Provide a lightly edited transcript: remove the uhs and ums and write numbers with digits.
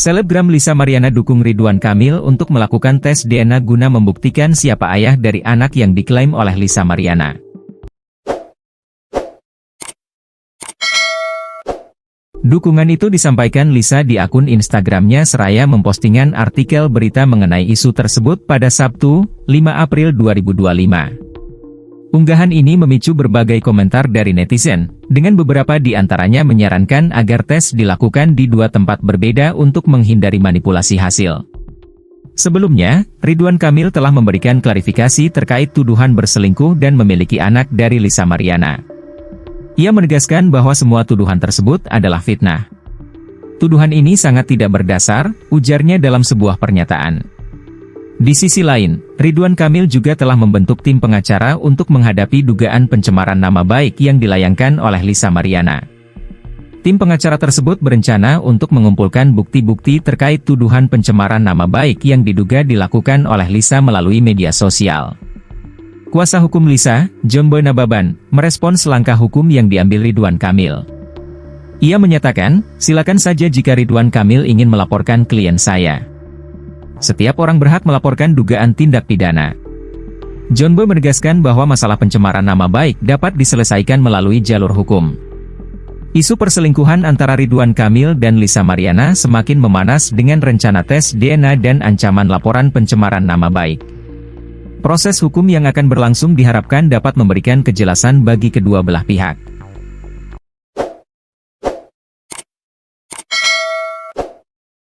Selebgram Lisa Mariana dukung Ridwan Kamil untuk melakukan tes DNA guna membuktikan siapa ayah dari anak yang diklaim oleh Lisa Mariana. Dukungan itu disampaikan Lisa di akun Instagramnya seraya mempostingan artikel berita mengenai isu tersebut pada Sabtu, 5 April 2025. Unggahan ini memicu berbagai komentar dari netizen, dengan beberapa di antaranya menyarankan agar tes dilakukan di dua tempat berbeda untuk menghindari manipulasi hasil. Sebelumnya, Ridwan Kamil telah memberikan klarifikasi terkait tuduhan berselingkuh dan memiliki anak dari Lisa Mariana. Ia menegaskan bahwa semua tuduhan tersebut adalah fitnah. Tuduhan ini sangat tidak berdasar, ujarnya dalam sebuah pernyataan. Di sisi lain, Ridwan Kamil juga telah membentuk tim pengacara untuk menghadapi dugaan pencemaran nama baik yang dilayangkan oleh Lisa Mariana. Tim pengacara tersebut berencana untuk mengumpulkan bukti-bukti terkait tuduhan pencemaran nama baik yang diduga dilakukan oleh Lisa melalui media sosial. Kuasa hukum Lisa, Jombo Nababan, merespons langkah hukum yang diambil Ridwan Kamil. Ia menyatakan, silakan saja jika Ridwan Kamil ingin melaporkan klien saya. Setiap orang berhak melaporkan dugaan tindak pidana. Jombo menegaskan bahwa masalah pencemaran nama baik dapat diselesaikan melalui jalur hukum. Isu perselingkuhan antara Ridwan Kamil dan Lisa Mariana semakin memanas dengan rencana tes DNA dan ancaman laporan pencemaran nama baik. Proses hukum yang akan berlangsung diharapkan dapat memberikan kejelasan bagi kedua belah pihak.